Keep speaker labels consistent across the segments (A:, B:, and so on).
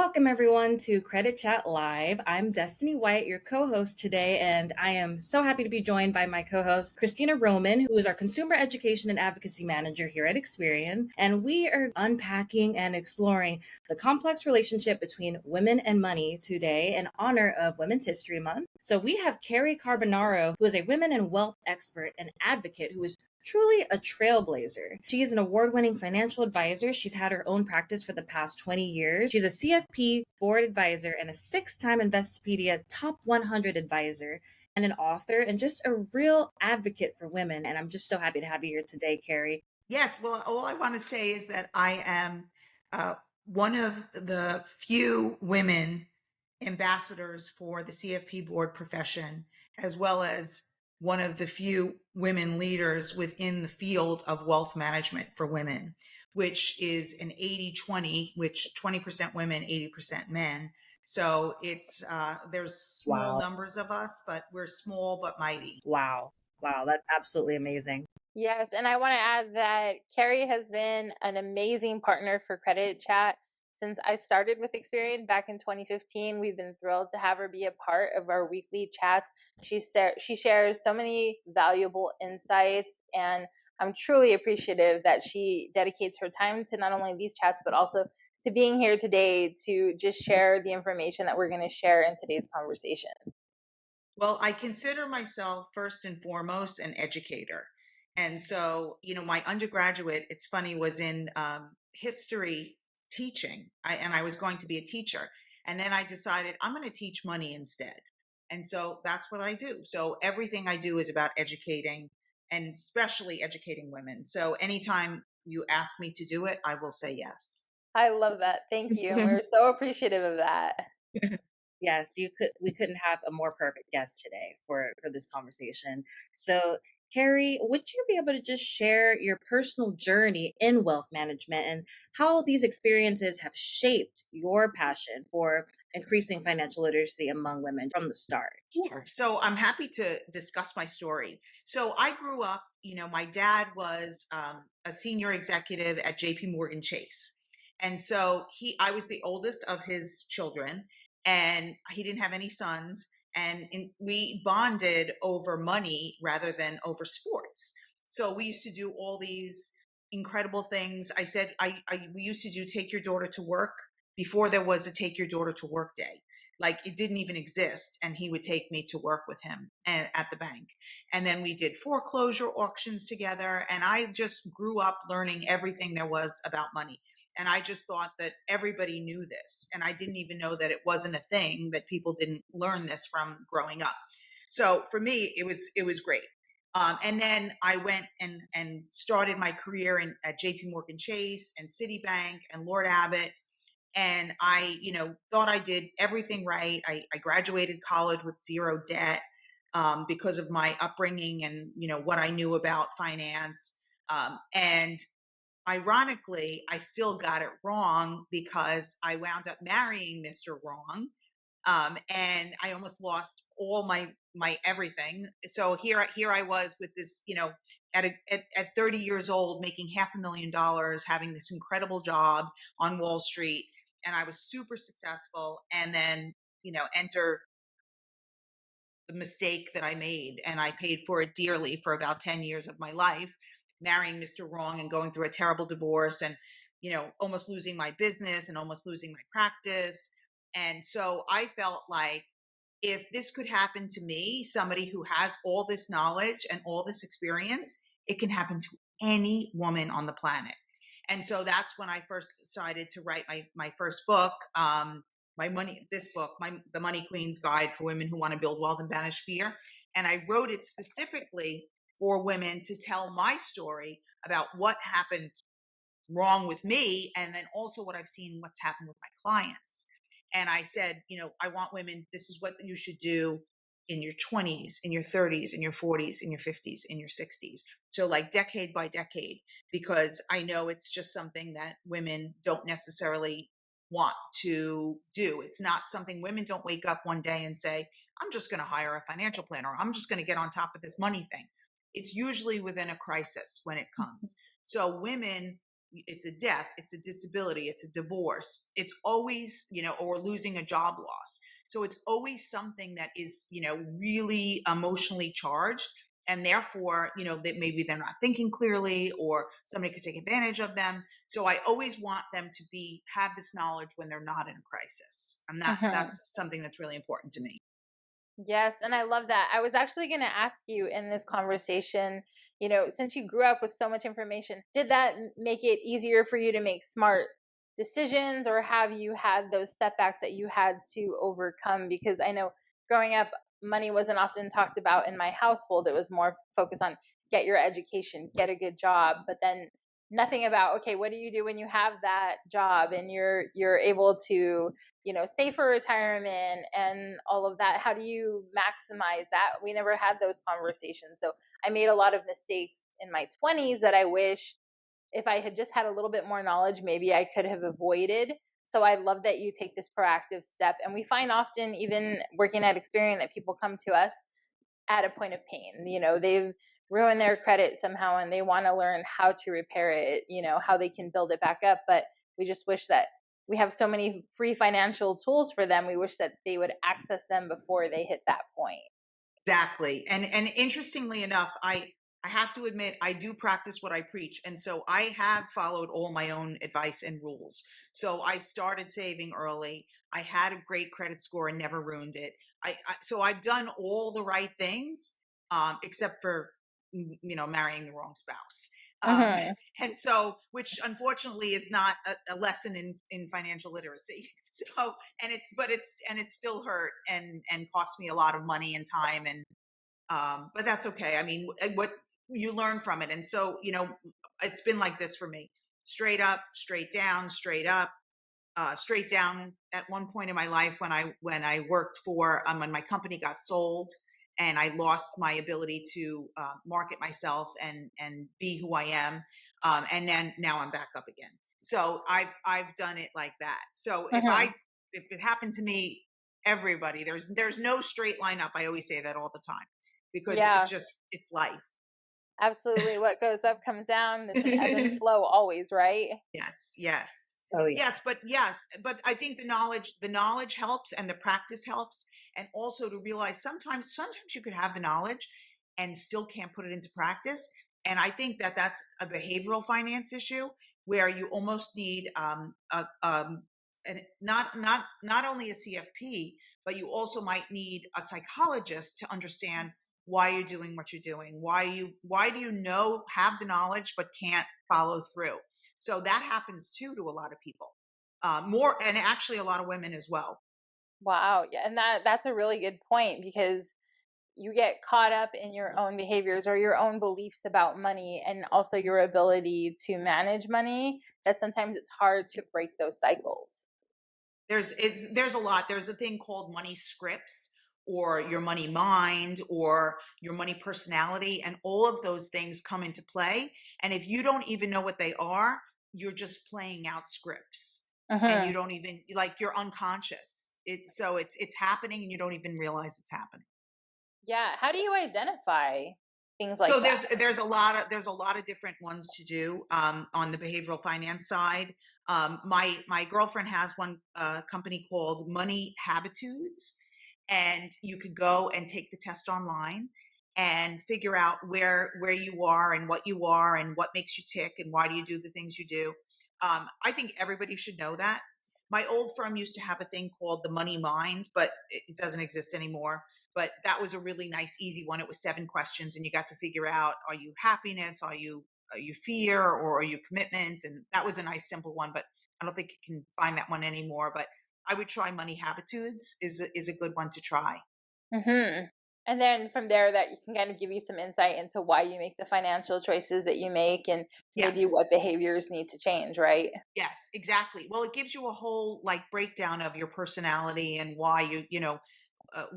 A: Welcome, everyone, to Credit Chat Live. I'm Destiny White, your co host today, and I am so happy to be joined by my co host, Christina Roman, who is our Consumer Education and Advocacy Manager here at Experian. And we are unpacking and exploring the complex relationship between women and money today in honor of Women's History Month. So we have Cary Carbonaro, who is a women and wealth expert and advocate who is truly a trailblazer. She is an award-winning financial advisor. She's had her own practice for the past 20 years. She's a CFP Board Advisor and a six-time Investopedia Top 100 advisor and an author and just a real advocate for women. And I'm just so happy to have you here today, Cary.
B: Yes, well, all I want to say is that I am one of the few women ambassadors for the CFP board profession, as well as one of the few women leaders within the field of wealth management for women, which is an 80-20, which 20% women, 80% men. So it's there's small
A: Wow.
B: numbers of us, but we're small but mighty.
A: Wow. Wow. That's absolutely amazing.
C: Yes, and I want to add that Cary has been an amazing partner for Credit Chat since I started with Experian back in 2015. We've been thrilled to have her be a part of our weekly chats. She shares so many valuable insights, and I'm truly appreciative that she dedicates her time to not only these chats, but also to being here today to just share the information that we're going to share in today's conversation.
B: Well, I consider myself first and foremost an educator. And so, my undergraduate, it's funny, was in history teaching. And I was going to be a teacher. And then I decided I'm going to teach money instead. And so that's what I do. So everything I do is about educating and especially educating women. So anytime you ask me to do it, I will say yes.
C: I love that. Thank you. We're so appreciative of that.
A: Yes, we couldn't have a more perfect guest today for this conversation. So, Cary, would you be able to just share your personal journey in wealth management and how these experiences have shaped your passion for increasing financial literacy among women from the start?
B: Sure. So I'm happy to discuss my story. So I grew up, my dad was a senior executive at JP Morgan Chase. And so I was the oldest of his children, and he didn't have any sons. And we bonded over money rather than over sports. So we used to do all these incredible things. I said, we used to do take your daughter to work before there was a take your daughter to work day. Like it didn't even exist. And he would take me to work with him at the bank. And then we did foreclosure auctions together. And I just grew up learning everything there was about money. And I just thought that everybody knew this. And I didn't even know that it wasn't a thing, that people didn't learn this from growing up. So for me, it was great. And then I went and started my career at JP Morgan Chase and Citibank and Lord Abbett. And I, thought I did everything right. I graduated college with zero debt because of my upbringing and, what I knew about finance. And ironically, I still got it wrong because I wound up marrying Mr. Wrong. And I almost lost all my everything. So here I was with this, at 30 years old, making $500,000, having this incredible job on Wall Street. And I was super successful. And then, enter the mistake that I made. And I paid for it dearly for about 10 years of my life, marrying Mr. Wrong and going through a terrible divorce and, almost losing my business and almost losing my practice. And so I felt like if this could happen to me, somebody who has all this knowledge and all this experience, it can happen to any woman on the planet. And so that's when I first decided to write my first book, The Money Queen's Guide for Women Who Want to Build Wealth and Banish Fear. And I wrote it specifically for women to tell my story about what happened wrong with me, and then also what I've seen, what's happened with my clients. And I said, I want women, this is what you should do in your 20s, in your 30s, in your 40s, in your 50s, in your 60s. So like decade by decade, because I know it's just something that women don't necessarily want to do. It's not something women don't wake up one day and say, I'm just going to hire a financial planner. Or I'm just going to get on top of this money thing. It's usually within a crisis when it comes. So women, it's a death, it's a disability, it's a divorce, it's always, or losing a job loss. So it's always something that is, really emotionally charged. And therefore, that maybe they're not thinking clearly or somebody could take advantage of them. So I always want them to have this knowledge when they're not in a crisis. And
C: Mhm.
B: that's something that's really important to me.
C: Yes, and I love that. I was actually going to ask you in this conversation, since you grew up with so much information, did that make it easier for you to make smart decisions, or have you had those setbacks that you had to overcome? Because I know growing up, money wasn't often talked about in my household. It was more focused on get your education, get a good job, but then nothing about, okay, what do you do when you have that job and you're able to save for retirement and all of that? How do you maximize that? We never had those conversations. So I made a lot of mistakes in my 20s that I wish, if I had just had a little bit more knowledge, maybe I could have avoided. So I love that you take this proactive step. And we find often, even working at Experian, that people come to us at a point of pain. They've ruined their credit somehow and they want to learn how to repair it, how they can build it back up. But we just wish that we have so many free financial tools for them. We wish that they would access them before they hit that point.
B: Exactly. And interestingly enough, I have to admit I do practice what I preach. And so I have followed all my own advice and rules. So I started saving early. I had a great credit score and never ruined it. So I've done all the right things, except for marrying the wrong spouse. Um,
C: Hmm.
B: and so, which unfortunately is not a lesson in financial literacy. So, and it's still hurt and cost me a lot of money and time. And but that's okay. I mean, what you learn from it. And so, it's been like this for me: straight up, straight down, straight up, straight down. At one point in my life, when I worked for when my company got sold, and I lost my ability to market myself and be who I am, and then now I'm back up again. So I've done it like that. So
C: Hmm.
B: if it happened to me, everybody, there's no straight line up. I always say that all the time because
C: Yeah,
B: it's life.
C: absolutely. What goes up comes down. It's an ebb and flow always, right?
B: Yes, yes.
A: Oh, yeah.
B: Yes, but I think the knowledge helps and the practice helps, and also to realize sometimes you could have the knowledge and still can't put it into practice. And I think that that's a behavioral finance issue where you almost need and not only a CFP, but you also might need a psychologist to understand why you're doing what you're doing. Why do you have the knowledge but can't follow through? So that happens too to a lot of people, more, and actually a lot of women as well.
C: Wow. Yeah. And that's a really good point, because you get caught up in your own behaviors or your own beliefs about money and also your ability to manage money, that sometimes it's hard to break those cycles.
B: There's a lot. There's a thing called money scripts or your money mind or your money personality, and all of those things come into play. And if you don't even know what they are, you're just playing out scripts, and you
C: Hmm.
B: don't even, like, you're unconscious. It's happening and you don't even realize it's happening.
C: Yeah. How do you identify things
B: So
C: like that?
B: there's a lot of different ones to do on the behavioral finance side. My girlfriend has one company called Money Habitudes, and you could go and take the test online and figure out where you are and what you are and what makes you tick and why do you do the things you do. I think everybody should know that. My old firm used to have a thing called the Money Mind, but it doesn't exist anymore. But that was a really nice, easy one. It was 7 questions, and you got to figure out: are you happiness? Are you fear? Or are you commitment? And that was a nice, simple one. But I don't think you can find that one anymore. But I would try Money Habitudes. Is a good one to try.
C: Hmm. And then from there, that you can kind of give you some insight into why you make the financial choices that you make and maybe
B: Yes.
C: what behaviors need to change, right?
B: Yes, exactly. Well, it gives you a whole, like, breakdown of your personality and why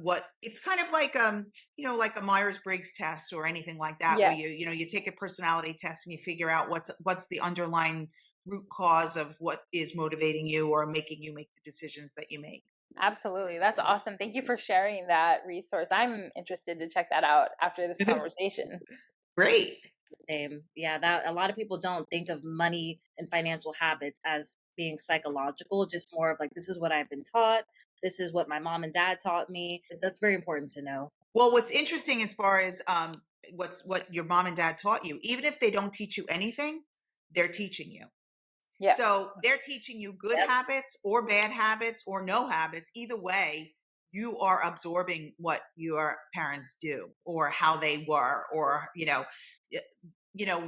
B: what it's kind of like, like a Myers-Briggs test or anything like that, where
C: Yeah.
B: you take a personality test and you figure out what's the underlying root cause of what is motivating you or making you make the decisions that you make.
C: Absolutely. That's awesome. Thank you for sharing that resource. I'm interested to check that out after this conversation.
B: Great.
A: Same. Yeah, that a lot of people don't think of money and financial habits as being psychological, just more of like, this is what I've been taught. This is what my mom and dad taught me. That's very important to know.
B: Well, what's interesting as far as what your mom and dad taught you, even if they don't teach you anything, they're teaching you.
C: Yeah.
B: So they're teaching you good
A: Yep.
B: habits or bad habits or no habits. Either way, you are absorbing what your parents do or how they were, or y-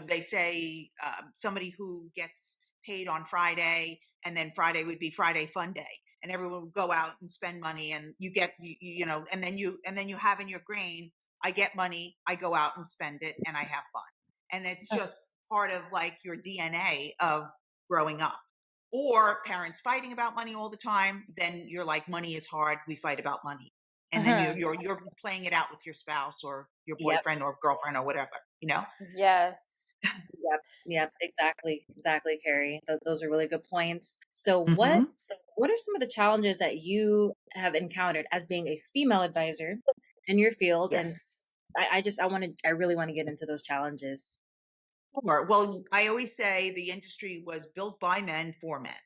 B: they say somebody who gets paid on Friday, and then Friday would be Friday fun day, and everyone would go out and spend money, and and then you have in your brain, I get money, I go out and spend it, and I have fun, and it's just part of like your DNA of growing up. Or parents fighting about money all the time, then you're like, money is hard, we fight about money, and then
C: Mhm.
B: you're playing it out with your spouse or your
A: Yep.
B: boyfriend or girlfriend or whatever,
C: Yes.
A: Yep. Yep. Exactly. Exactly, Carrie. Those are really good points. So
B: hmm
A: what are some of the challenges that you have encountered as being a female advisor in your field? And
B: yes.
A: I really want to get into those challenges.
B: Sure. Well, I always say the industry was built by men for men.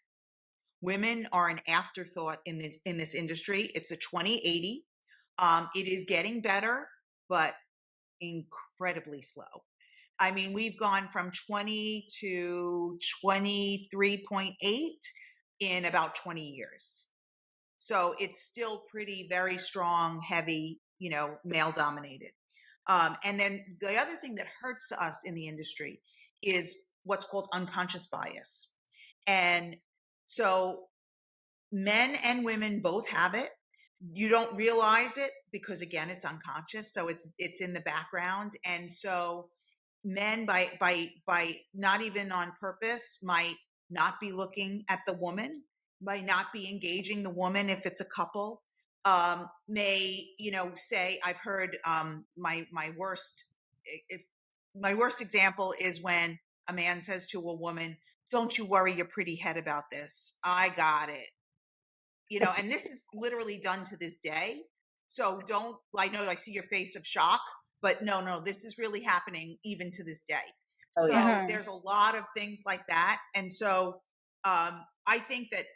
B: Women are an afterthought in this industry. It's a 2080. It is getting better, but incredibly slow. I mean, we've gone from 20 to 23.8 in about 20 years. So it's still pretty, very strong, heavy, male dominated. And then the other thing that hurts us in the industry is what's called unconscious bias. And so men and women both have it. You don't realize it because again, it's unconscious. So it's in the background. And so men by not even on purpose might not be looking at the woman, might not be engaging the woman if it's a couple. May, say, I've heard my worst, if my worst example is when a man says to a woman, don't you worry your pretty head about this, I got it. And this is literally done to this day. So don't, I know I see your face of shock, but no, this is really happening even to this day.
A: Oh yeah.
B: So
C: Mhm.
B: there's a lot of things like that. And so I think that,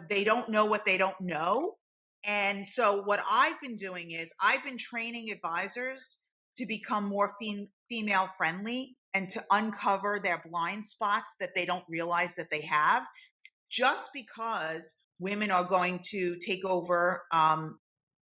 B: they don't know what they don't know. And so what I've been doing is I've been training advisors to become more female friendly and to uncover their blind spots that they don't realize that they have, just because women are going to take over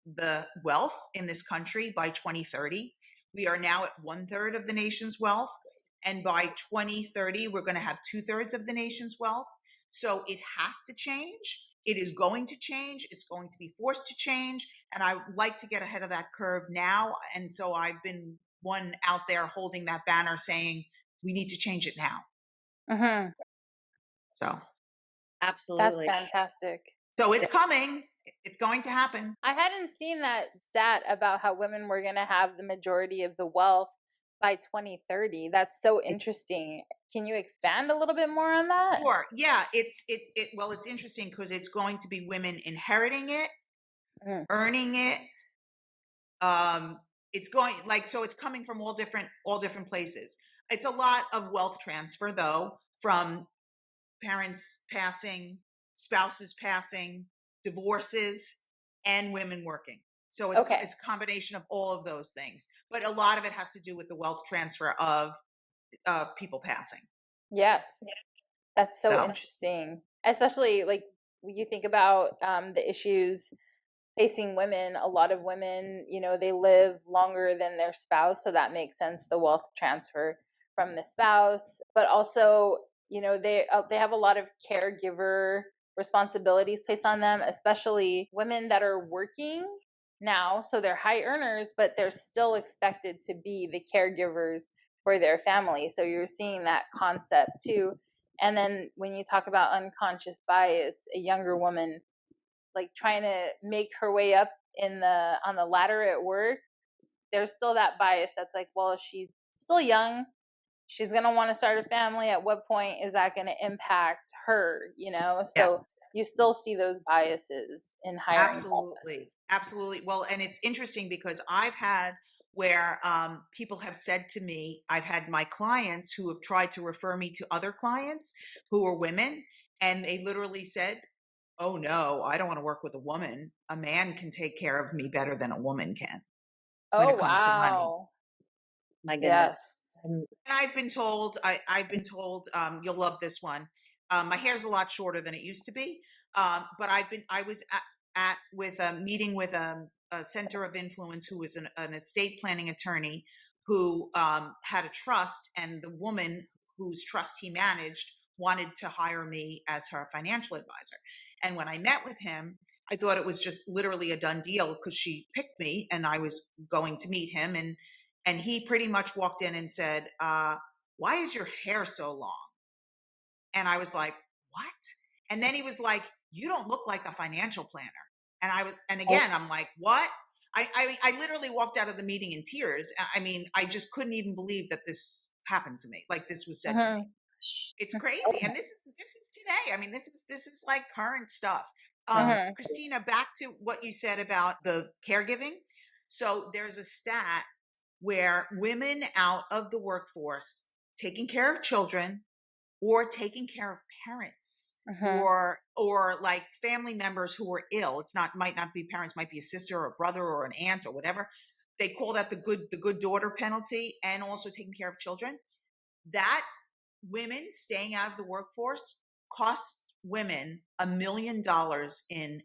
B: the wealth in this country by 2030. We are now at 1/3 of the nation's wealth. And by 2030, we're going to have 2/3 of the nation's wealth. So it has to change. It is going to change. It's going to be forced to change. And I would like to get ahead of that curve now. And so I've been one out there holding that banner saying, we need to change it now.
C: Mhm.
B: So,
C: That's
A: Absolutely.
C: fantastic.
B: so it's coming. It's going to happen.
C: I hadn't seen that stat about how women were going to have the majority of the wealth by 2030. That's so interesting. Can you expand a little bit more on that?
B: Sure. Yeah. Well, it's interesting because it's going to be women inheriting it,
C: Mm.
B: earning it. It's going like, so it's coming from all different places. It's a lot of wealth transfer though, from parents passing, spouses passing, divorces, and women working. So
C: Okay.
B: it's a combination of all of those things. But a lot of it has to do with the wealth transfer of people passing.
C: Yes. That's so
B: So
C: interesting. Especially like when you think about the issues facing women, a lot of women, they live longer than their spouse, so that makes sense, the wealth transfer from the spouse, but also, they have a lot of caregiver responsibilities placed on them, especially women that are working now, so they're high earners, but they're still expected to be the caregivers for their family. So you're seeing that concept too. And then when you talk about unconscious bias, a younger woman like trying to make her way up in the on the ladder at work, there's still that bias that's like, well, she's still young, she's going to want to start a family, at what point is that going to impact her, so
B: yes.
C: you still see those biases in hiring
B: Absolutely.
C: processes.
B: Absolutely. Well, and it's interesting because I've had where people have said to me, I've had my clients who have tried to refer me to other clients who are women, and they literally said, oh no, I don't want to work with a woman. A man can take care of me better than a woman can when
C: Oh,
B: it comes to money.
C: wow.
A: My
C: Yes.
A: goodness. And
B: And I've been told, you'll love this one. My hair's a lot shorter than it used to be. But I was with a meeting with a center of influence who was an estate planning attorney who had a trust, and the woman whose trust he managed wanted to hire me as her financial advisor. And when I met with him, I thought it was just literally a done deal because she picked me and I was going to meet him. And he pretty much walked in and said, why is your hair so long? And I was like, what? And then he was like, you don't look like a financial planner. And
A: oh,
B: again, I'm like, what? I literally walked out of the meeting in tears. I mean, I just couldn't even believe that this happened to me. Like this was said to me.
C: Mhm.
B: It's crazy. And this is today. I mean, this is like current stuff.
C: Mhm.
B: Christina, back to what you said about the caregiving. So there's a stat where women out of the workforce taking care of children or taking care of parents
C: Mhm.
B: or like family members who are ill, it's not, might not be parents, might be a sister or a brother or an aunt or whatever, they call that the good daughter penalty, and also taking care of children, that women staying out of the workforce costs women $1 million in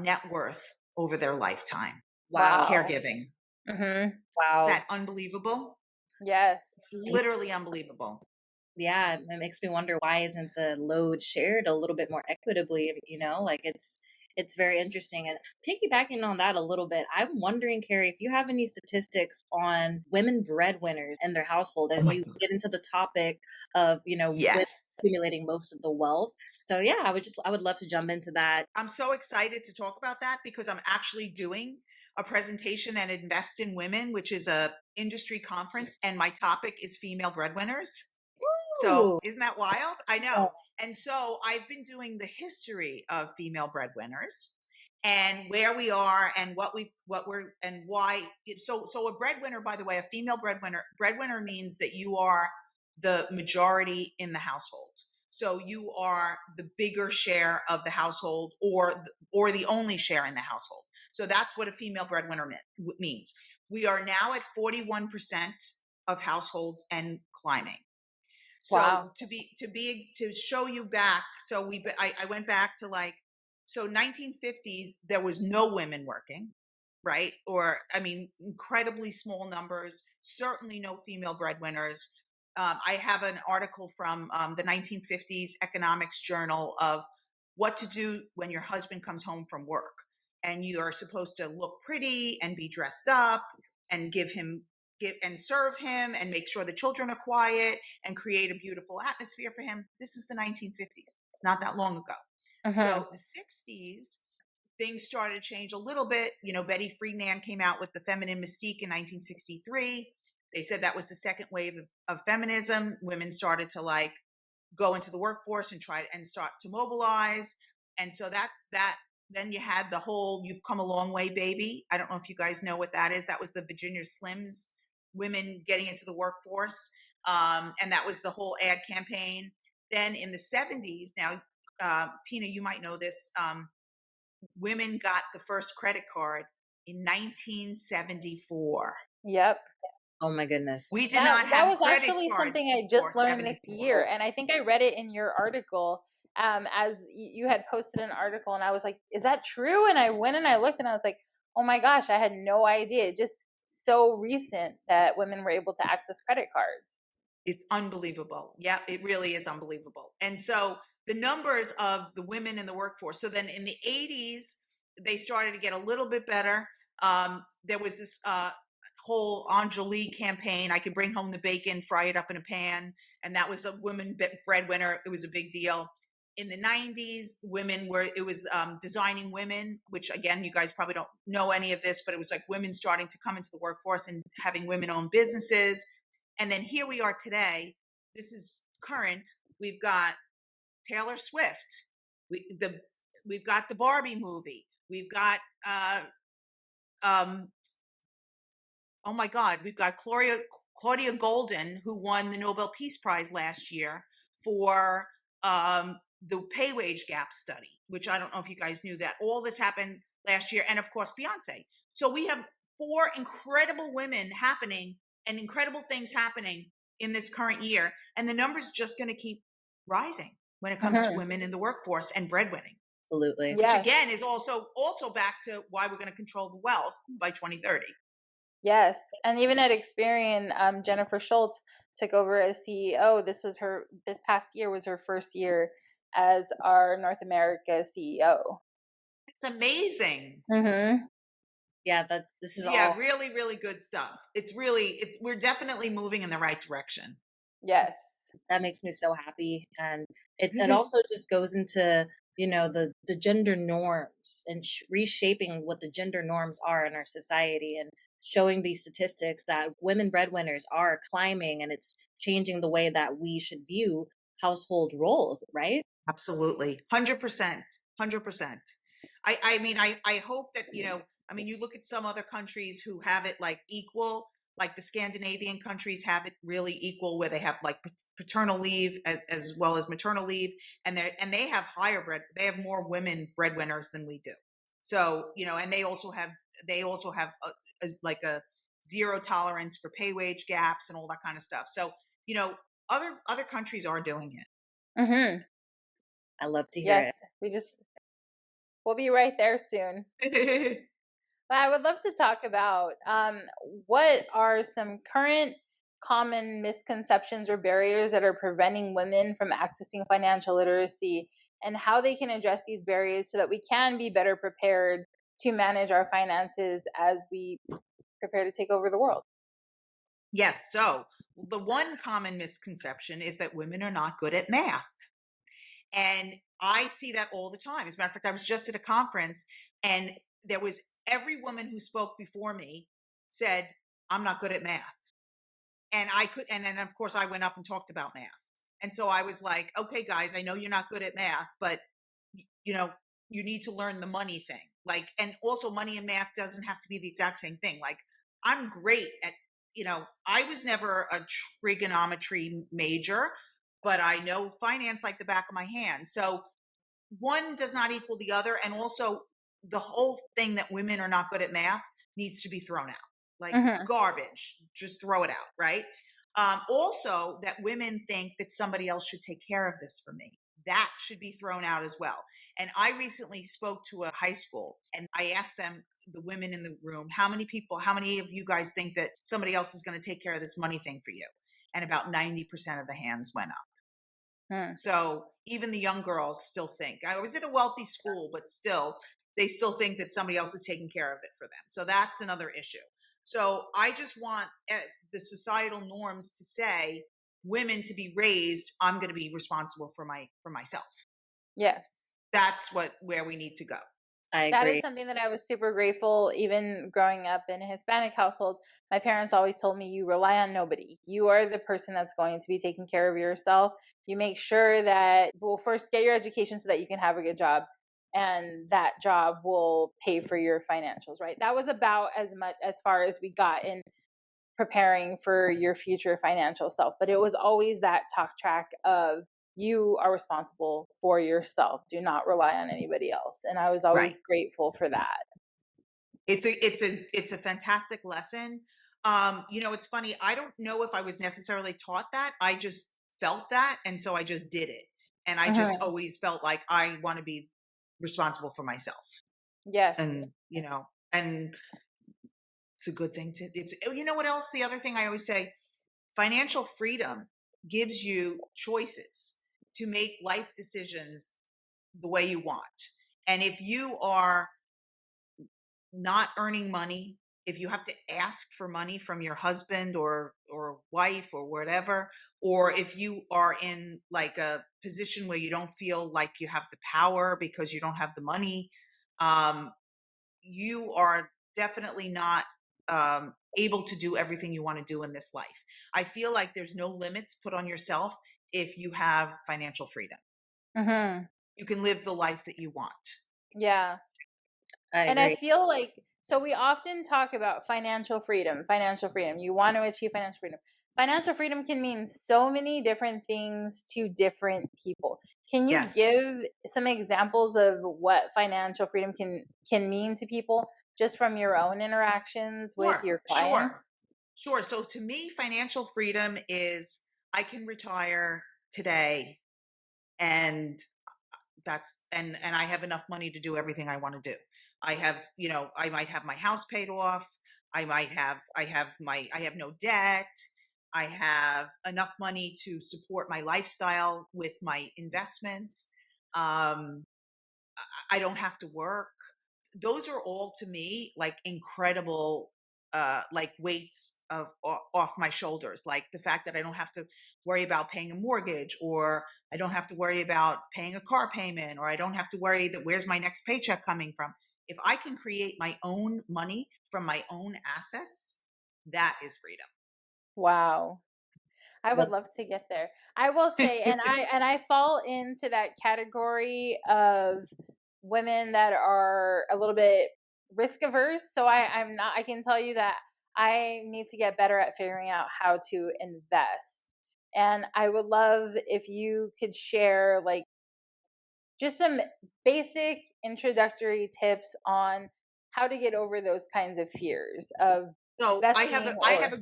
B: net worth over their lifetime.
A: wow.
C: Wow.
B: Caregiving.
C: Mhm.
B: Is
A: Wow.
B: that unbelievable?
C: Yes.
B: It's literally unbelievable.
A: Yeah, it makes me wonder, why isn't the load shared a little bit more equitably, like it's very interesting. And piggybacking on that a little bit, I'm wondering, Carrie, if you have any statistics on women breadwinners in their household
B: Oh
A: as
B: my
A: you
B: God.
A: get into the topic of, women
B: Yes.
A: accumulating most of the wealth. So yeah, I would love to jump into that.
B: I'm so excited to talk about that because I'm actually doing a presentation at Invest in Women, which is a industry conference, and my topic is female breadwinners. So
A: Ooh.
B: isn't that wild? I know. And so I've been doing the history of female breadwinners and where we are and what we're and why. So a breadwinner, by the way, a female breadwinner means that you are the majority in the household. So you are the bigger share of the household, or the only share in the household. So that's what a female breadwinner means. We are now at 41% of households and climbing. So
C: Wow.
B: to show you back, so I went back to like, so 1950s, there was no women working, right? Or I mean, incredibly small numbers, certainly no female breadwinners. I have an article from the 1950s Economics Journal of what to do when your husband comes home from work, and you are supposed to look pretty and be dressed up and give and serve him and make sure the children are quiet and create a beautiful atmosphere for him. This is the 1950s. It's not that long ago.
C: Mhm.
B: So the 60s, things started to change a little bit. Betty Friedan came out with the feminine mystique in 1963. They said that was the second wave of feminism. Women started to like go into the workforce and try and start to mobilize. And so that then you had the whole "You've Come a Long Way, Baby." I don't know if you guys know what that is. That was the Virginia Slims women getting into the workforce. And that was the whole ad campaign. Then in the 70s, now, Tina, you might know this, women got the first credit card in 1974.
C: Yep.
A: Oh my goodness.
B: We did
C: That
B: not
C: that
B: have
C: was
B: credit
C: actually
B: cards
C: something I
B: before
C: just learned this
B: 74.
C: year, and I think I read it in your article. As you had posted an article, and I was like, "Is that true?" And I went and I looked, and I was like, "Oh my gosh, I had no idea." Just so recent that women were able to access credit cards.
B: It's unbelievable. Yeah, it really is unbelievable. And so the numbers of the women in the workforce. So then in the 80s, they started to get a little bit better. There was this whole Angelique campaign. I could bring home the bacon, fry it up in a pan. And that was a woman breadwinner. It was a big deal. In the 90s, it was designing women, which again, you guys probably don't know any of this, but it was like women starting to come into the workforce and having women owned businesses. And then here we are today. This is current. We've got Taylor Swift. We've got the Barbie movie. We've got um, oh my God, we've got Claudia Golden, who won the Nobel Peace Prize last year for the pay wage gap study, which I don't know if you guys knew that. All this happened last year. And of course, Beyonce. So we have four incredible women happening and incredible things happening in this current year. And the number's just going to keep rising when it comes to women in the workforce and breadwinning.
A: Absolutely.
B: Which again is also back to why we're going to control the wealth by 2030.
C: Yes, and even at Experian, Jennifer Schultz took over as CEO. This past year was her first year as our North America CEO.
B: It's amazing.
C: Mm-hmm.
A: Yeah, this is
B: Yeah,
A: all
B: really, really good stuff. We're definitely moving in the right direction.
C: Yes.
A: that makes me so happy, and it also just goes into the gender norms and reshaping what the gender norms are in our society, and showing these statistics that women breadwinners are climbing, and it's changing the way that we should view household roles, right?
B: Absolutely. 100%. 100%. I mean, I hope that, I mean, you look at some other countries who have it like equal, like the Scandinavian countries have it really equal, where they have like paternal leave as well as maternal leave. And they have they have more women breadwinners than we do. So, and they also have like a zero tolerance for pay wage gaps and all that kind of stuff. So, other countries are doing it.
C: Mm-hmm.
A: I love to hear
C: Yes, we'll be right there soon. But I would love to talk about what are some current common misconceptions or barriers that are preventing women from accessing financial literacy, and how they can address these barriers so that we can be better prepared to manage our finances as we prepare to take over the world.
B: Yes. So the one common misconception is that women are not good at math. And I see that all the time. As a matter of fact, I was just at a conference, and there was every woman who spoke before me said, I'm not good at math. And and then of course I went up and talked about math. And so I was like, okay, guys, I know you're not good at math, but you know, you need to learn the money thing. Like, and also money and math doesn't have to be the exact same thing. Like, I'm great at, I was never a trigonometry major, but I know finance like the back of my hand. So one does not equal the other. And also, the whole thing that women are not good at math needs to be thrown out, like garbage. Just throw it out, right? Also, that women think that somebody else should take care of this for me. That should be thrown out as well. And I recently spoke to a high school, and I asked them, the women in the room, how many of you guys think that somebody else is going to take care of this money thing for you? And about 90% of the hands went up. So even the young girls still think. I was at a wealthy school, but still, they still think that somebody else is taking care of it for them. So that's another issue. So I just want the societal norms to say women to be raised, I'm going to be responsible for myself.
C: Yes.
B: That's where we need to go.
A: I agree.
C: That is something that I was super grateful. Even growing up in a Hispanic household, my parents always told me, you rely on nobody. You are the person that's going to be taking care of yourself. You make sure that, well, first get your education so that you can have a good job, and that job will pay for your financials, right? That was about as far as we got in preparing for your future financial self. But it was always that talk track of, you are responsible for yourself. Do not rely on anybody else. And I was always grateful for that.
B: It's a fantastic lesson. It's funny. I don't know if I was necessarily taught that. I just felt that. And so I just did it. And I just always felt like I want to be responsible for myself.
C: Yes.
B: And, and it's a good thing what else? The other thing I always say, financial freedom gives you choices to make life decisions the way you want. And if you are not earning money, if you have to ask for money from your husband or wife or whatever, or if you are in like a position where you don't feel like you have the power because you don't have the money, you are definitely not able to do everything you want to do in this life. I feel like there's no limits put on yourself if you have financial freedom. You can live the life that you want.
C: Yeah.
A: I
C: and
A: agree.
C: I feel like So we often talk about financial freedom, financial freedom. You want to achieve financial freedom. Financial freedom can mean so many different things to different people. Can you
B: Yes.
C: give some examples of what financial freedom can mean to people just from your own interactions with
B: Sure,
C: your clients?
B: sure, sure. So to me, financial freedom is I can retire today and and I have enough money to do everything I want to do. I have, I might have my house paid off. I have no debt. I have enough money to support my lifestyle with my investments. Um, I don't have to work. Those are all to me like incredible like weights off my shoulders, like the fact that I don't have to worry about paying a mortgage, or I don't have to worry about paying a car payment, or I don't have to worry that where's my next paycheck coming from. If I can create my own money from my own assets, that is freedom.
C: Wow. I would
A: Well,
C: love to get there. I will say, and I fall into that category of women that are a little bit risk averse. So I'm not. I can tell you that I need to get better at figuring out how to invest. And I would love if you could share like just some basic introductory tips on how to get over those kinds of fears of
B: So
C: investing or
B: I have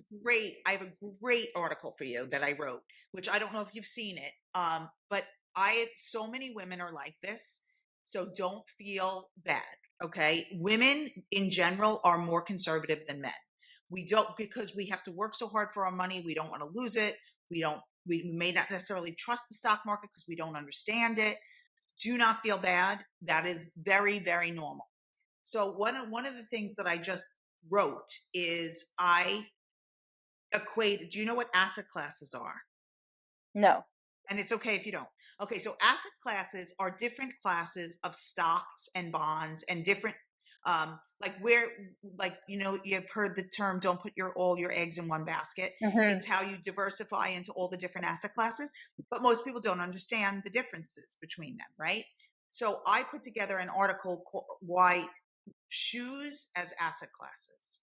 B: a great article for you that I wrote, which I don't know if you've seen it. But so many women are like this. So don't feel bad. Okay. Women in general are more conservative than men. We don't, because we have to work so hard for our money. We don't want to lose it. We may not necessarily trust the stock market because we don't understand it. Do not feel bad. That is very, very normal. So one of the things that I just wrote is I equate. Do you know what asset classes are?
C: no.
B: And it's okay if you don't. Okay, so asset classes are different classes of stocks and bonds and different like where like you've heard the term don't put all your eggs in one basket.
C: Hmm.
B: It's how you diversify into all the different asset classes, but most people don't understand the differences between them, right? So I put together an article called Why Shoes as Asset Classes.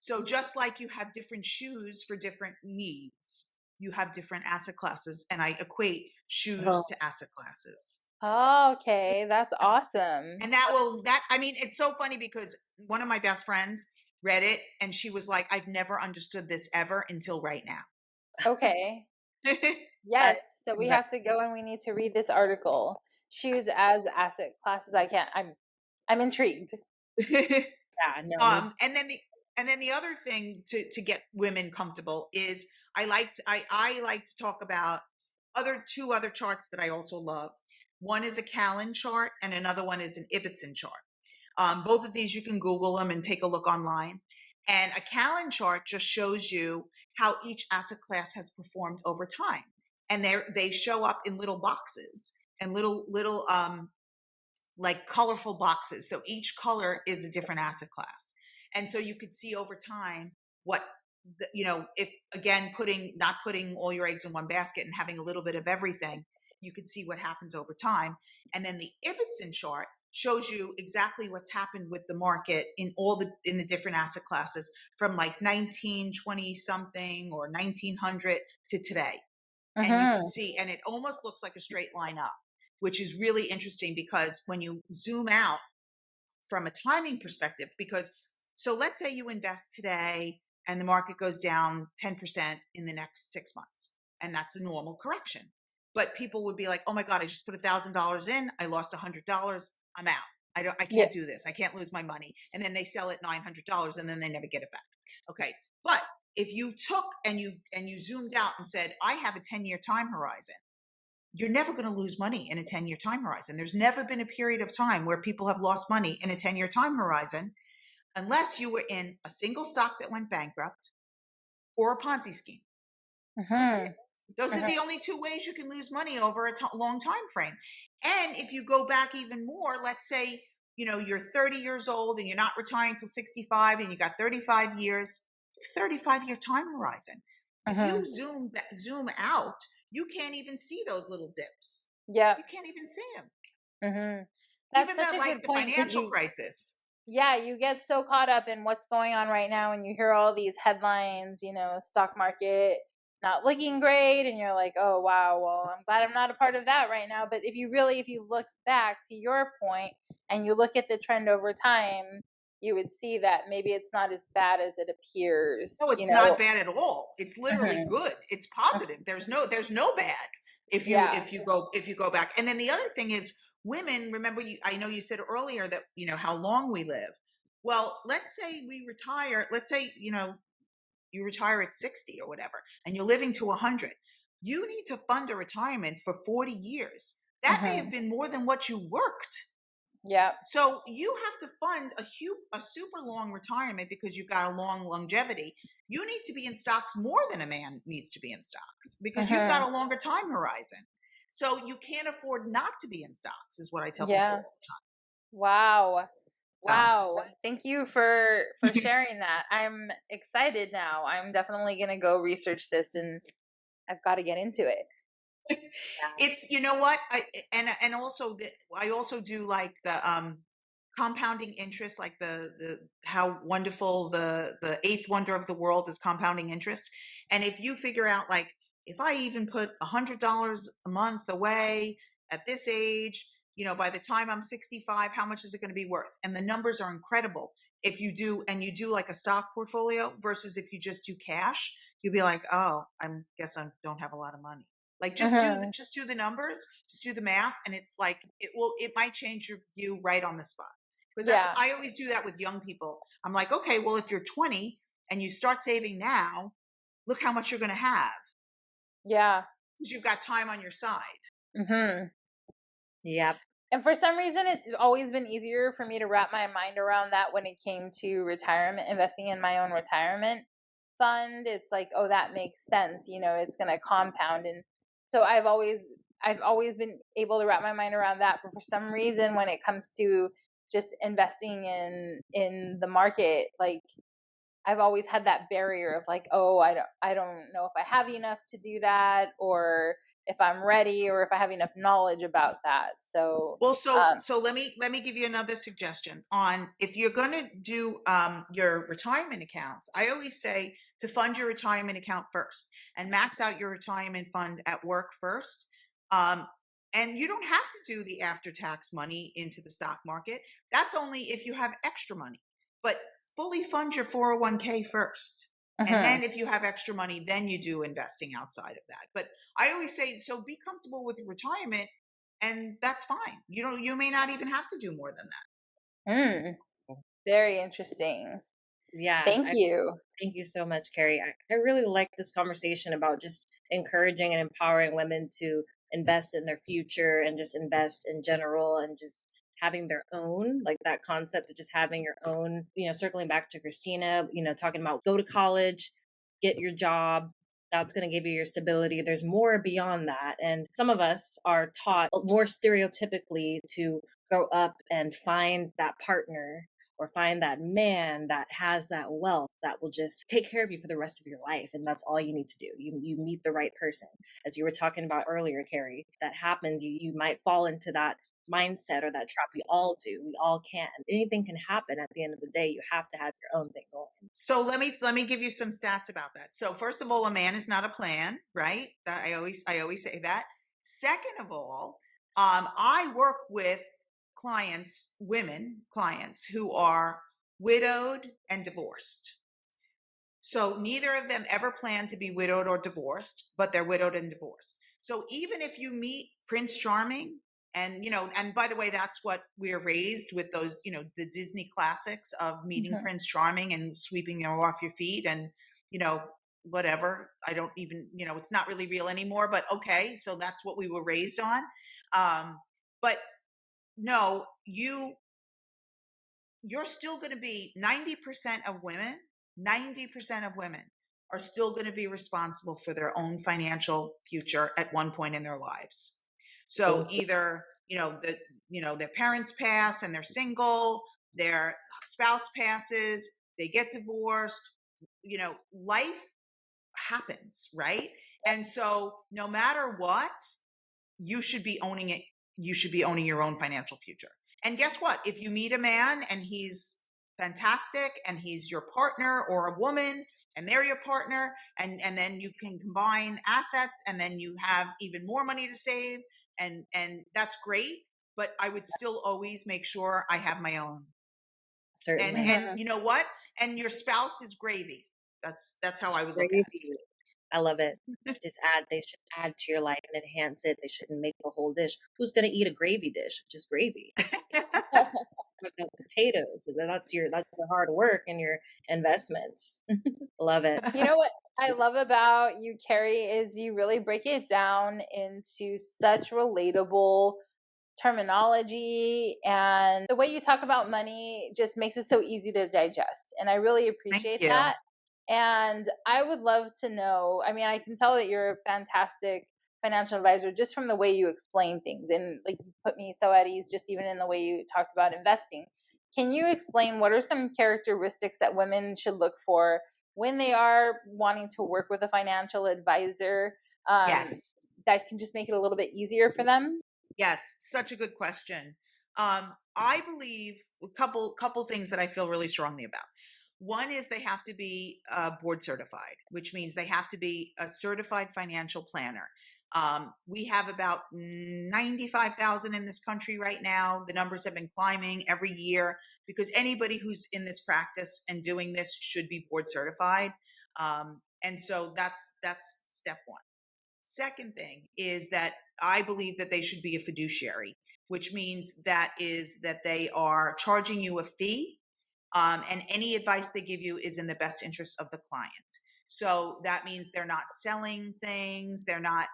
B: So just like you have different shoes for different needs, you have different asset classes, and I equate shoes to asset classes.
C: Oh, okay, that's awesome.
B: And I mean, it's so funny because one of my best friends read it and she was like, I've never understood this ever until right now.
C: Okay. Yes,
A: that's
C: so we
A: right.
C: have to go and we need to read this article. Shoes as asset classes. I can't. I'm intrigued.
A: Yeah, no, me.
B: And then the other thing to get women comfortable is I like to talk about two other charts that I also love. One is a Callan chart and another one is an Ibbotson chart. Both of these you can Google them and take a look online. And a Callan chart just shows you how each asset class has performed over time, and they show up in little boxes and little like colorful boxes. So each color is a different asset class. And so you could see over time what, if again, not putting all your eggs in one basket and having a little bit of everything, you could see what happens over time. And then the Ibbotson chart shows you exactly what's happened with the market in the different asset classes from like 1920 something or 1900 to today. And you could
C: Mm-hmm.
B: see, and it almost looks like a straight line up, which is really interesting because when you zoom out from a timing perspective, so let's say you invest today and the market goes down 10% in the next 6 months, and that's a normal correction. But people would be like, oh my God, I just put $1,000 in, I lost $100, I'm out. I
C: Yeah.
B: can't do this. I can't lose my money. And then they sell it $900 and then they never get it back. Okay. But if you took and you zoomed out and said, I have a 10-year time horizon, you're never going to lose money in a 10-year time horizon. There's never been a period of time where people have lost money in a 10-year time horizon unless you were in a single stock that went bankrupt or a Ponzi scheme. That's
C: Mm-hmm.
B: it. Those are
C: Mm-hmm.
B: the only two ways you can lose money over a long time frame. And if you go back even more, let's say, you're 30 years old and you're not retiring until 65 and you got 35 years, 35-year time horizon. If
C: Mm-hmm.
B: you zoom out, you can't even see those little dips.
C: Yeah.
B: You can't even see them.
C: Mm-hmm. That's
B: Even
C: such a
B: like
C: good
B: the
C: point because
B: financial
C: you
B: crisis.
C: Yeah, you get so caught up in what's going on right now and you hear all these headlines, stock market not looking great, and you're like, "Oh, wow, well, I'm glad I'm not a part of that right now." But if you look back to your point and you look at the trend over time, you would see that maybe it's not as bad as it appears,
B: No,
C: you
B: it's not
C: know.
B: bad at all. It's literally
C: Mhm.
B: good. It's positive. There's no bad
C: Yeah.
B: if you go back. And then the other thing is women, remember I know you said earlier that, how long we live. Well, let's say we retire, let's say, you retire at 60 or whatever, and you're living to 100. You need to fund a retirement for 40 years. That may have
C: Mhm.
B: been more than what you worked.
C: Yeah.
B: So you have to fund a super long retirement because you've got a long longevity. You need to be in stocks more than a man needs to be in stocks because you've
C: Mhm.
B: got a longer time horizon. So you can't afford not to be in stocks, is what I tell people
C: Yeah.
B: all
C: Wow.
B: the time.
C: Wow. Thank you for sharing that. I'm excited now. I'm definitely going to go research this, and I've got to get into it. Yeah.
B: It's, you know what, and also I also do like the compounding interest, like the how wonderful the eighth wonder of the world is compounding interest. And if you figure out, like, if I even put $100 a month away at this age, by the time I'm 65, how much is it going to be worth? And the numbers are incredible. If you do, and you do like a stock portfolio versus if you just do cash, you'll be like, oh, guess I don't have a lot of money. Like,
C: Mhm.
B: just do the numbers, just do the math, and it's like it might change your view right on the spot. Because
C: Yeah.
B: I always do that with young people. I'm like, okay, well, if you're 20 and you start saving now, look how much you're going to have
C: Yeah.
B: because you've got time on your side.
C: Mhm.
A: Yep.
C: And for some reason, it's always been easier for me to wrap my mind around that when it came to retirement, investing in my own retirement fund. It's like, oh, that makes sense. It's going to compound. And so I've always been able to wrap my mind around that. But for some reason, when it comes to just investing in the market, like, I've always had that barrier of like, oh, I don't know if I have enough to do that, or if I'm ready, or if I have enough knowledge about that. So,
B: Well, so
C: um,
B: let me give you another suggestion on if you're going to do your retirement accounts. I always say to fund your retirement account first and max out your retirement fund at work first. Um, and you don't have to do the after tax money into the stock market. That's only if you have extra money. But fully fund your 401k first. And
C: mhm.
B: then if you have extra money, then you do investing outside of that. But I always say, so be comfortable with your retirement, and that's fine. You may not even have to do more than
C: Mm, very interesting.
A: Yeah.
C: Thank you.
A: Thank you so much, Carrie. I really like this conversation about just encouraging and empowering women to invest in their future and just invest in general and just having their own, like that concept of just having your own, circling back to Christina, talking about go to college, get your job. That's going to give you your stability. There's more beyond that. And some of us are taught more stereotypically to grow up and find that partner or find that man that has that wealth that will just take care of you for the rest of your life. And that's all you need to do. You meet the right person. As you were talking about earlier, Carrie, that happens. You might fall into that mindset or that trap. We all do. We all can. Anything can happen at the end of the day. You have to have your own thing going.
B: that. So let me give you some stats about that. So first of all, a man is not a plan, right? That I always say that. Second of all, I work with women clients who are widowed and divorced. So neither of them ever plan to be widowed or divorced, but they're widowed and divorced. So even if you meet Prince Charming, and by the way, that's what we're raised with, those, the Disney classics of meeting
C: Mhm.
B: Prince Charming and sweeping them off your feet and, you know, whatever. I don't even, it's not really real anymore, but okay. So that's what we were raised on. But no, you're still going to be 90% of women, 90% of women are still going to be responsible for their own financial future at one point in their lives. So
A: Thank you.
B: either, their parents pass and they're single, their spouse passes, they get divorced, life happens, right? And so no matter what, you should be owning it. You should be owning your own financial future. And guess what? If you meet a man and he's fantastic, and he's your partner, or a woman and they're your partner, and then you can combine assets, and then you have even more money to save, and that's great. But I would still always make sure I have my own.
A: Certainly.
B: And you know what? And your spouse is gravy. That's how I would look at it.
A: Gravy. I love it. They should add to your life and enhance it. They shouldn't make the whole dish. Who's gonna eat a gravy dish? Just gravy. Potatoes. That's your hard work and your investments. Love it.
C: You know what I love about you, Cary, is you really break it down into such relatable terminology, and the way you talk about money just makes it so easy to digest. And I really appreciate
B: Thank you.
C: that. And I would love to know, I mean, I can tell that you're a fantastic financial advisor just from the way you explain things. And like, you put me so at ease just even in the way you talked about investing. Can you explain what are some characteristics that women should look for when they are wanting to work with a financial advisor,
B: Yes.
C: that can just make it a little bit easier for them?
B: Yes, such a good question. I believe a couple things that I feel really strongly about. One is they have to be board certified, which means they have to be a certified financial planner. We have about 95,000 in this country right now. The numbers have been climbing every year because anybody who's in this practice and doing this should be board certified. And so that's step one. Second thing is that I believe that they should be a fiduciary, which means that they are charging you a fee, and any advice they give you is in the best interest of the client. So that means they're not selling things. They're not,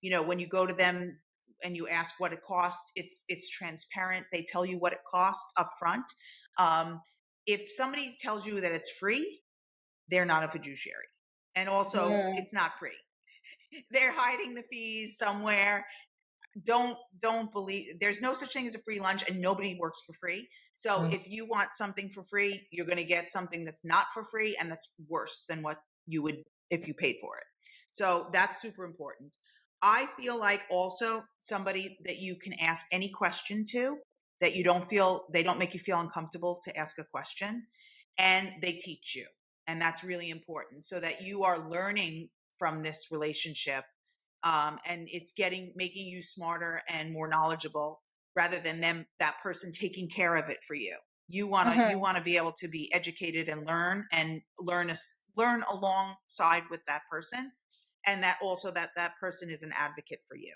B: when you go to them and you ask what it costs, it's transparent. They tell you what it costs up front. If somebody tells you that it's free, they're not a fiduciary. And also, it's not free. They're hiding the fees somewhere. Don't believe there's no such thing as a free lunch, and nobody works for free. So if you want something for free, you're going to get something that's not for free, and that's worse than what you would if you paid for it. So that's super important. I feel like also somebody that you can ask any question to, that they don't make you feel uncomfortable to ask a question, and they teach you. And that's really important, so that you are learning from this relationship, and it's making you smarter and more knowledgeable, rather than that person taking care of it for you. You want to be able to be educated and learn alongside with that person, and that also that person is an advocate for you.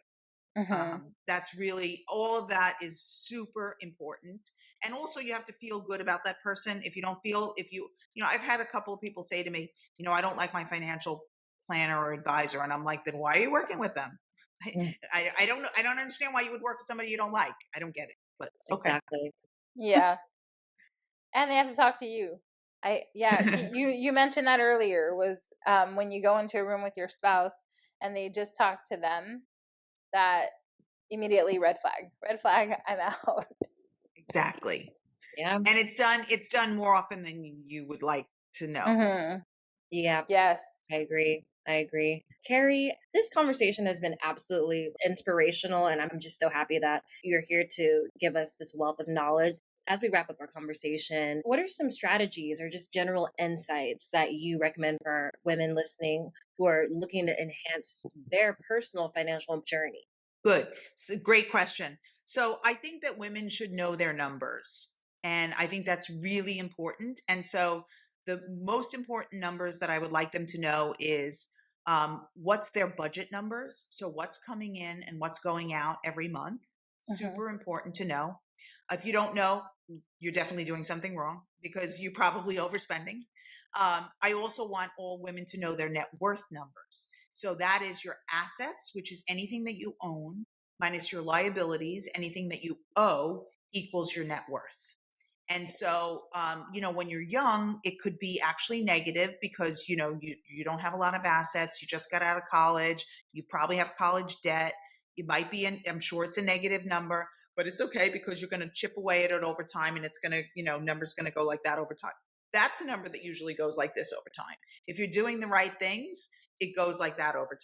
B: That's really, all of that is super important. And also you have to feel good about that person. If I've had a couple of people say to me, I don't like my financial planner or advisor. And I'm like, then why are you working with them? I don't know. I don't understand why you would work with somebody you don't like. I don't get it, but okay.
A: Exactly.
C: Yeah. And they have to talk to you. You mentioned that earlier was when you go into a room with your spouse and they just talk to them, that immediately red flag, I'm out.
B: Exactly.
A: Yeah.
B: And it's done more often than you would like to know.
A: Yeah.
C: Yes.
A: I agree. Cary, this conversation has been absolutely inspirational, and I'm just so happy that you're here to give us this wealth of knowledge. As we wrap up our conversation, what are some strategies or just general insights that you recommend for women listening who are looking to enhance their personal financial journey?
B: Good. It's a great question. So I think that women should know their numbers. And I think that's really important. And so the most important numbers that I would like them to know is what's their budget numbers. So what's coming in and what's going out every month. Super important to know. If you don't know, you're definitely doing something wrong, because you're probably overspending. I also want all women to know their net worth numbers. So that is your assets, which is anything that you own, minus your liabilities. Anything that you owe equals your net worth. And so, when you're young, it could be actually negative because, you don't have a lot of assets. You just got out of college. You probably have college debt. It might be, I'm sure it's a negative number, but it's okay because you're going to chip away at it over time, and it's going to, number's going to go like that over time. That's a number that usually goes like this over time. If you're doing the right things, it goes like that over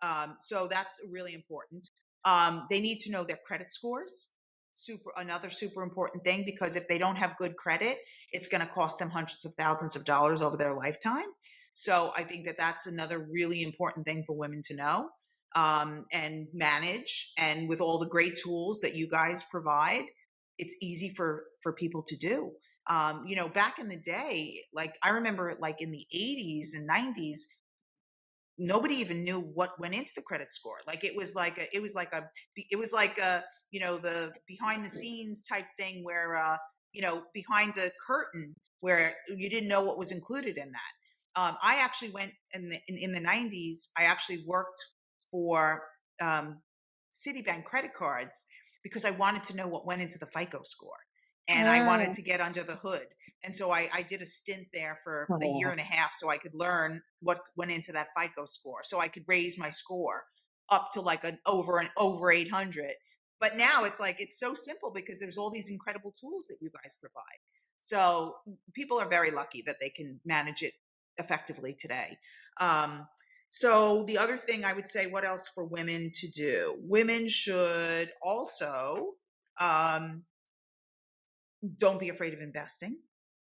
B: time. So that's really important. They need to know their credit scores. another super important thing, because if they don't have good credit, it's going to cost them hundreds of thousands of dollars over their lifetime. So I think that that's another really important thing for women to know, and manage. And with all the great tools that you guys provide, it's easy for people to do. Back in the day, like I remember, like in the 80s and 90s, nobody even knew what went into the credit score. Like it was like the behind the scenes type thing where behind the curtain, where you didn't know what was included in that. I actually went in the 90s. I actually worked for Citibank credit cards because I wanted to know what went into the FICO score, and I wanted to get under the hood. And so I did a stint there for a year and a half so I could learn what went into that FICO score, so I could raise my score up to like an over 800. But now it's like, it's so simple because there's all these incredible tools that you guys provide. So people are very lucky that they can manage it effectively today. So the other thing I would say, what else for women to do? Women should also don't be afraid of investing.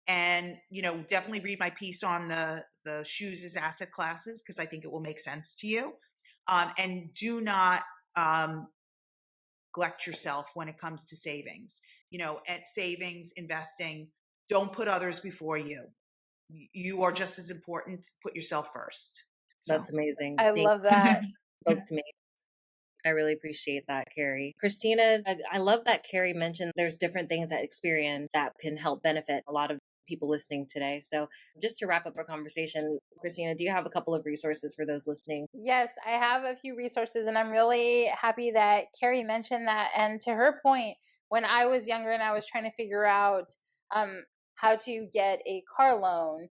B: And, definitely read my piece on the shoes as asset classes, because I think it will make sense to you. And do not neglect yourself when it comes to savings. At savings, investing, don't put others before you. You are just as important. Put yourself first. So.
A: That's amazing.
C: I love that.
A: Spoke to me. I really appreciate that, Cary. Christina, I love that Cary mentioned there's different things at Experian that can help benefit a lot of people listening today. So just to wrap up our conversation, Christina, do you have a couple of resources for those listening?
C: Yes, I have a few resources, and I'm really happy that Cary mentioned that. And to her point, when I was younger and I was trying to figure out how to get a car loan,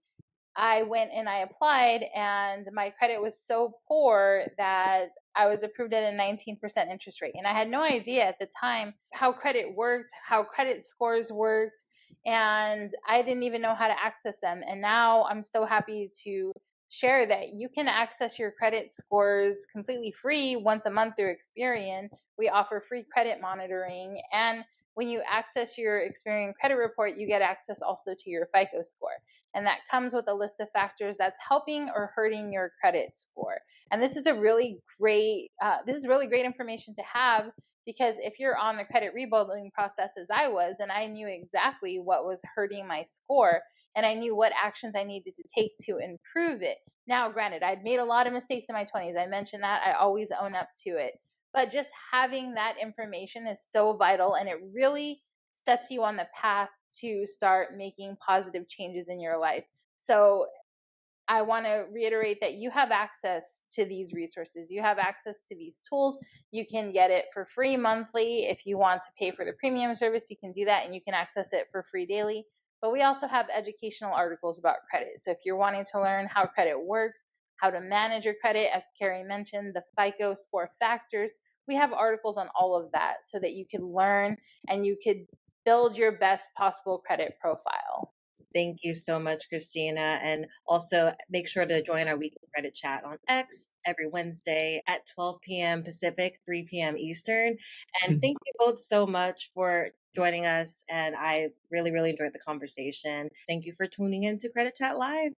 C: I went and I applied, and my credit was so poor that I was approved at a 19% interest rate. And I had no idea at the time how credit worked, how credit scores worked, and I didn't even know how to access them. And now I'm so happy to share that you can access your credit scores completely free once a month through Experian. We offer free credit monitoring, and when you access your Experian credit report, you get access also to your FICO score. And that comes with a list of factors that's helping or hurting your credit score. And this is really great information to have, because if you're on the credit rebuilding process as I was, and I knew exactly what was hurting my score, and I knew what actions I needed to take to improve it. Now, granted, I'd made a lot of mistakes in my 20s. I mentioned that. I always own up to it. But just having that information is so vital, and it really sets you on the path to start making positive changes in your life. So I want to reiterate that you have access to these resources. You have access to these tools. You can get it for free monthly. If you want to pay for the premium service, you can do that, and you can access it for free daily. But we also have educational articles about credit. So if you're wanting to learn how credit works, how to manage your credit, as Cary mentioned, the FICO score factors, we have articles on all of that so that you can learn and you could build your best possible credit profile.
A: Thank you so much, Christina. And also make sure to join our weekly credit chat on X every Wednesday at 12 p.m. Pacific, 3 p.m. Eastern. And thank you both so much for joining us. And I really, really enjoyed the conversation. Thank you for tuning in to Credit Chat Live.